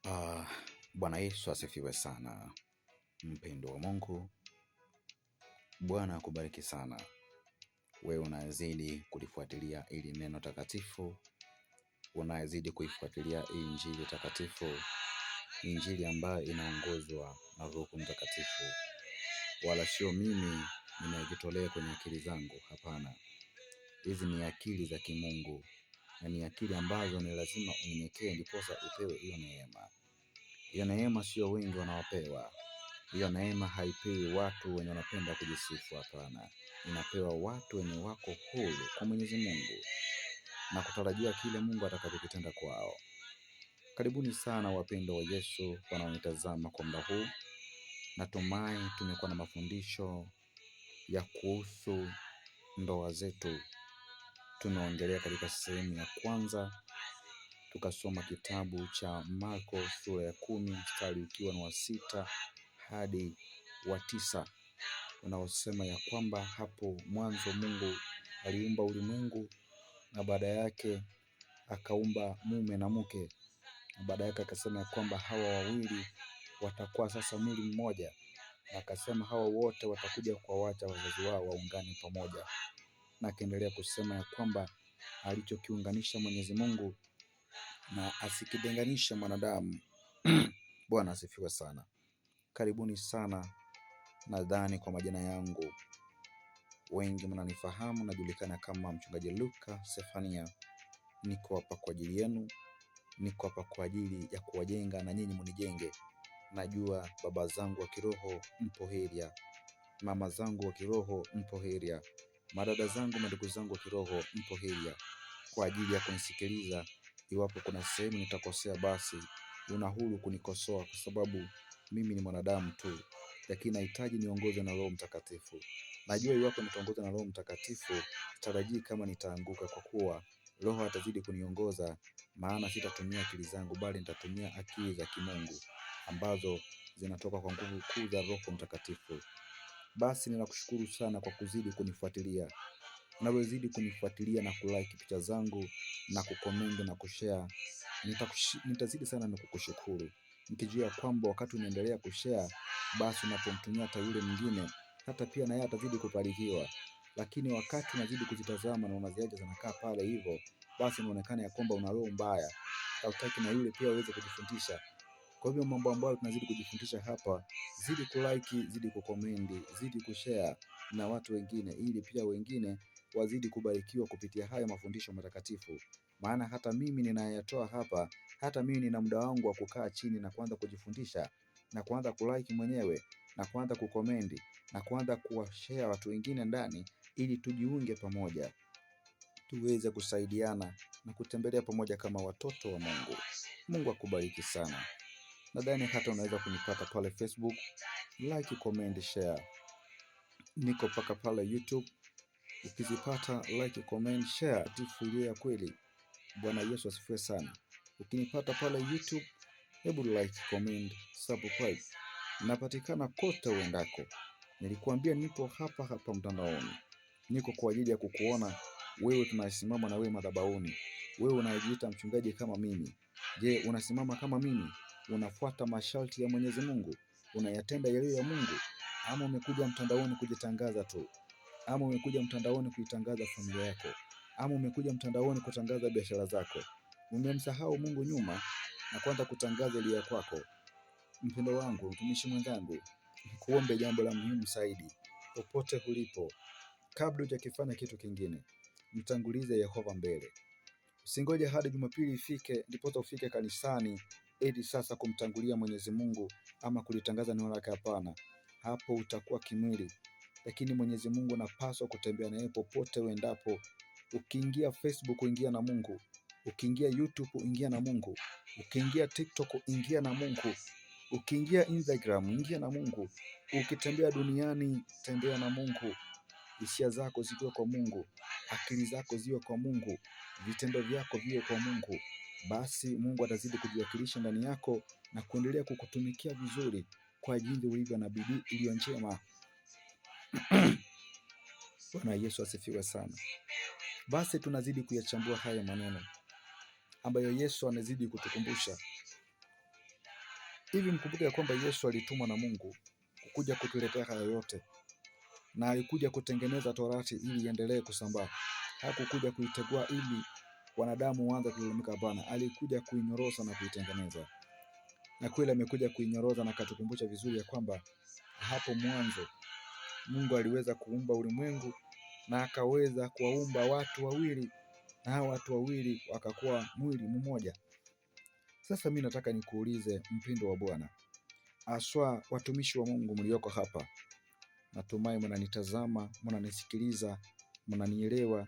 Ah, Bwana Yesu asifiwe sana. Mpendo wa Mungu, Bwana akubariki sana. Wewe unazidi kulifuatilia ili neno takatifu, unazidi kuifuatilia injili takatifu, injili ambayo inaongozwa na Roho Mtakatifu. Wala sio mimi ninayejitolea kwenye akili zangu, hapana. Hizi ni akili za kimungu, na ni akili ambazo ni lazima unyenyekee ndiposa upewe hiyo neema. Hiyo neema sio wengi wanaopewa. Hiyo neema haipewi watu wenye wanapenda kujisifu, hapana. Inapewa watu wenye wako huru kwa Mwenyezi Mungu na kutarajia kile Mungu atakachokitenda kwao. Karibuni sana wapendwa wa Yesu wanaonitazama kwa muda huu. Natumai tumekuwa na mafundisho ya kuhusu ndoa zetu. Tumeongelea katika sehemu ya kwanza, tukasoma kitabu cha Marko sura ya 10 mstari ukiwa ni wa 6 hadi wa 9, unaosema ya kwamba hapo mwanzo Mungu aliumba ulimwengu, na baada yake akaumba mume na mke, na baada yake akasema ya kwamba hawa wawili watakuwa sasa mwili mmoja, na akasema hawa wote watakuja kwa wacha wazazi wao waungane pamoja, na akaendelea kusema ya kwamba alichokiunganisha Mwenyezi Mungu na asikitenganisha mwanadamu. Bwana asifiwe sana. Karibuni sana. Nadhani kwa majina yangu wengi mnanifahamu, najulikana kama mchungaji Luka Sefania. Niko hapa kwa ajili yenu, niko hapa kwa ajili ya kuwajenga na nyinyi mnijenge. Najua baba zangu wa kiroho mpo heria, mama zangu wa kiroho mpo heria, madada zangu na ndugu zangu wa kiroho mpo heria, kwa ajili ya kunisikiliza. Iwapo kuna sehemu nitakosea, basi una huru kunikosoa, kwa sababu mimi ni mwanadamu tu, lakini nahitaji niongozwe na Roho Mtakatifu. Najua iwapo nitaongozwa na Roho Mtakatifu, sitarajii kama nitaanguka, kwa kuwa Roho atazidi kuniongoza, maana sitatumia akili zangu, bali nitatumia akili za kimungu ambazo zinatoka kwa nguvu kuu za Roho Mtakatifu. Basi ninakushukuru sana kwa kuzidi kunifuatilia. Unawezidi kunifuatilia na kulike picha zangu na kucomment na kushare. Nitazidi sana na kukushukuru, nikijua kwamba wakati unaendelea kushare, basi unapomtumia hata yule mwingine, hata pia na yeye atazidi kubarikiwa. Lakini wakati unazidi kuzitazama na unaziacha zinakaa pale hivyo, basi inaonekana ya kwamba una roho mbaya, hautaki na yule pia aweze kujifundisha. Kwa hivyo mambo ambayo tunazidi kujifundisha hapa, zidi kulike, zidi kucomment, zidi kushare na watu wengine, ili pia wengine wazidi kubarikiwa kupitia haya mafundisho matakatifu. Maana hata mimi ninayatoa hapa, hata mimi nina muda wangu wa kukaa chini na kuanza kujifundisha, na kuanza kulike mwenyewe, na kuanza kucomment, na kuanza kuwashare watu wengine ndani, ili tujiunge pamoja, tuweze kusaidiana na kutembelea pamoja kama watoto wa Mungu. Mungu akubariki sana. Nadhani hata unaweza kunipata pale Facebook, like, comment, share. Niko paka pale YouTube, ukizipata like, comment, share, tifu ya kweli. Bwana Yesu asifiwe sana. Ukinipata pale YouTube, hebu like, comment, subscribe. Napatikana kote uendako. Nilikuambia nipo hapa hapa mtandaoni. Niko kwa ajili ya kukuona wewe tunasimama na wewe madhabahuni. Wewe unajiita mchungaji kama mimi. Je, unasimama kama mimi? Unafuata masharti ya Mwenyezi Mungu? Unayatenda yale ya Mungu? Ama umekuja mtandaoni kujitangaza tu? Ama umekuja mtandaoni kuitangaza familia yako? Ama umekuja mtandaoni kutangaza biashara zako? Umemsahau Mungu nyuma na kuanza kutangaza ile ya kwako? Mpendo wangu, mtumishi mwenzangu, kuombe jambo la muhimu zaidi. Popote ulipo, kabla hujakifanya kitu kingine, mtangulize Yehova mbele. Usingoje hadi Jumapili ifike ndipo ufike kanisani ili sasa kumtangulia Mwenyezi Mungu ama kulitangaza neno lake. Hapana, hapo utakuwa kimwili. Lakini Mwenyezi Mungu anapaswa kutembea naye popote uendapo. Ukiingia Facebook, ingia na Mungu. Ukiingia YouTube, ingia na Mungu. Ukiingia TikTok, ingia na Mungu. Ukiingia Instagram, ingia na Mungu. Ukitembea duniani, tembea na Mungu. Hisia zako ziwe kwa Mungu, akili zako ziwe kwa Mungu, vitendo vyako viwe kwa Mungu. Basi Mungu atazidi kujiwakilisha ndani yako na kuendelea kukutumikia vizuri kwa jinsi ulivyo na bidii iliyo njema. Bwana Yesu asifiwe sana. Basi tunazidi kuyachambua haya maneno ambayo Yesu anazidi kutukumbusha Hivi mkumbuke ya kwamba Yesu alitumwa na Mungu kuja kutuletea haya yote, na alikuja kutengeneza Torati ili iendelee kusambaa. Hakukuja kuitegua ili wanadamu waanze kulalamika. Hapana, alikuja kuinyorosa na kuitengeneza. Na kweli amekuja kuinyorosa na katukumbusha vizuri ya kwamba hapo mwanzo Mungu aliweza kuumba ulimwengu na akaweza kuwaumba watu wawili, na hao watu wawili wakakuwa mwili mmoja. Sasa mimi nataka nikuulize mpendo wa Bwana, aswa watumishi wa Mungu mlioko hapa, natumai mnanitazama, mnanisikiliza, mnanielewa.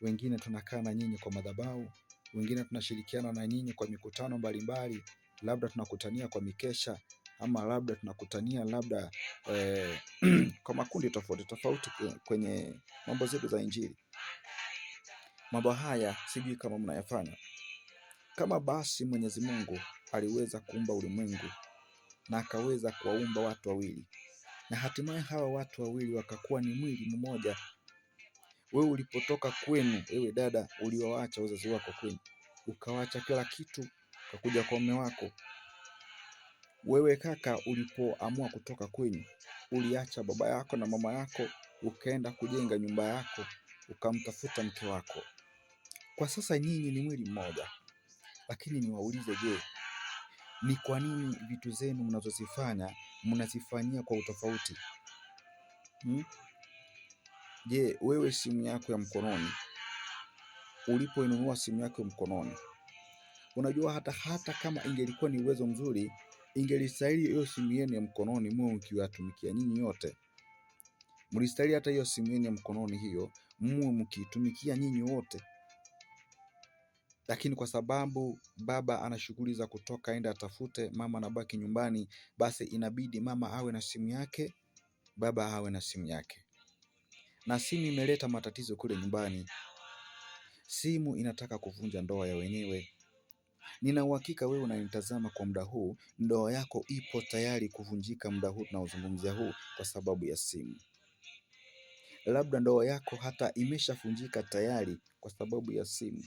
Wengine tunakaa na nyinyi kwa madhabahu, wengine tunashirikiana na nyinyi kwa mikutano mbalimbali, labda tunakutania kwa mikesha, ama labda tunakutania kwa makundi tofauti kwenye mambo zetu za Injili. Mambo haya sijui kama mnayafanya. Kama basi Mwenyezi Mungu aliweza kuumba ulimwengu na akaweza kuwaumba watu wawili, na hatimaye hawa watu wawili wakakuwa ni mwili mmoja. Wewe ulipotoka kwenu, wewe dada, uliowaacha wazazi wako kwenu, ukawacha kila kitu, ukakuja kwa mume wako. Wewe kaka, ulipoamua kutoka kwenu, uliacha baba yako na mama yako, ukaenda kujenga nyumba yako, ukamtafuta mke wako. Kwa sasa nyinyi ni mwili mmoja. Lakini niwaulize, je, ni kwa nini vitu zenu mnazozifanya mnazifanyia kwa utofauti? Je, wewe simu yako ya mkononi, ulipoinunua simu yako ya mkononi, unajua hata kama ingelikuwa ni uwezo mzuri, ingelistahili hiyo simu yenu ya mkononi mwe mkiwatumikia nyinyi yote. Mlistahili hata hiyo simu yenu ya mkononi hiyo mwe mkitumikia nyinyi wote. Lakini kwa sababu baba ana shughuli za kutoka aenda atafute, mama anabaki nyumbani, basi inabidi mama awe na simu yake, baba awe na simu yake. Na simu imeleta matatizo kule nyumbani. Simu inataka kuvunja ndoa ya wenyewe. Nina uhakika wewe unanitazama kwa muda huu, ndoa yako ipo tayari kuvunjika muda huu tunaozungumzia huu kwa sababu ya simu. Labda ndoa yako hata imeshavunjika tayari kwa sababu ya simu.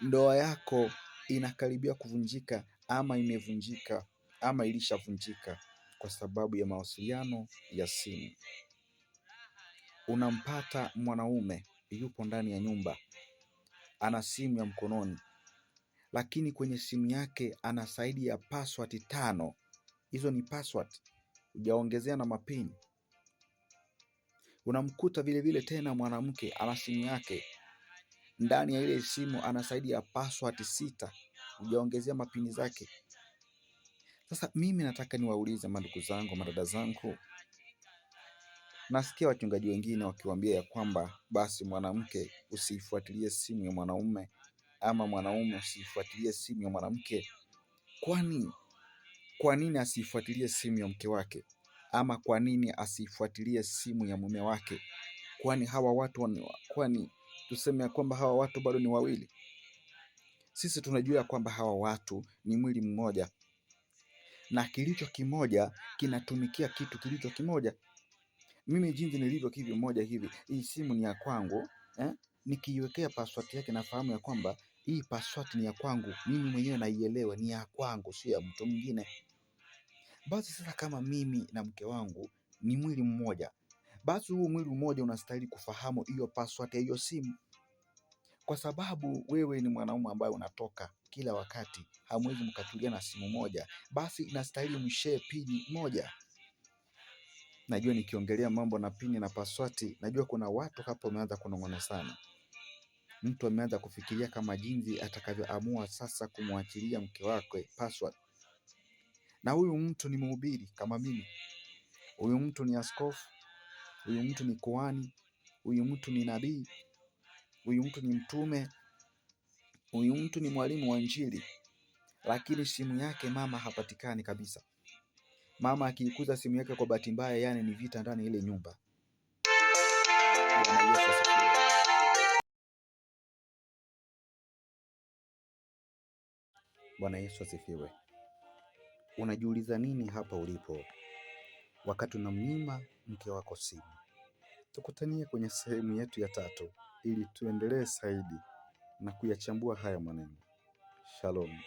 Ndoa yako inakaribia kuvunjika, ama imevunjika, ama ilishavunjika kwa sababu ya mawasiliano ya simu. Unampata mwanaume yupo ndani ya nyumba, ana simu ya mkononi, lakini kwenye simu yake ana zaidi ya password 5. Hizo ni password, hujaongezea na mapini. Unamkuta vile vile tena mwanamke ana simu yake, ndani ya ile simu ana zaidi ya password 6, hujaongezea mapini zake. Sasa mimi nataka niwaulize mandugu zangu, madada zangu, nasikia wachungaji wengine wakiwaambia ya kwamba basi mwanamke usifuatilie simu ya mwanaume, ama mwanaume usifuatilie simu ya mwanamke. Kwa nini asifuatilie simu ya mke wake? Ama kwa nini asifuatilie simu ya mume wake? Kwani hawa watu tuseme ya kwamba hawa watu bado ni wawili? Sisi tunajua kwamba hawa watu ni mwili mmoja, na kilicho kimoja kinatumikia kitu kilicho kimoja. Mimi jinsi nilivyo kivi moja hivi, hii simu ni ya kwangu, nikiiwekea password yake nafahamu ya kwamba hii password ni ya kwangu, mimi mwenyewe naielewa ni ya kwangu, si ya mtu mwingine. Basi sasa kama mimi na mke wangu ni mwili mmoja, basi huo mwili mmoja unastahili kufahamu hiyo password ya hiyo simu. Kwa sababu wewe ni mwanaume ambaye unatoka kila wakati, hamwezi mkatulia na simu moja, basi inastahili mshare pini moja. Najua nikiongelea mambo na pini na password, najua kuna watu hapo wameanza kunong'ona sana. Mtu ameanza kufikiria kama jinsi atakavyoamua sasa kumwachilia mke wake password. Na huyu mtu ni mhubiri kama mimi. Huyu mtu ni askofu, huyu mtu ni kuhani, huyu mtu ni nabii, huyu mtu ni mtume, huyu mtu ni mwalimu wa Injili. Lakini simu yake mama hapatikani kabisa. Mama akiikuza simu yake kwa bahati mbaya, yani ni vita ndani ile nyumba. Bwana Yesu asifiwe. Unajiuliza nini hapa ulipo wakati unamnyima mke wako simu? Tukutanie kwenye sehemu yetu ya 3 ili tuendelee zaidi na kuyachambua haya maneno. Shalom.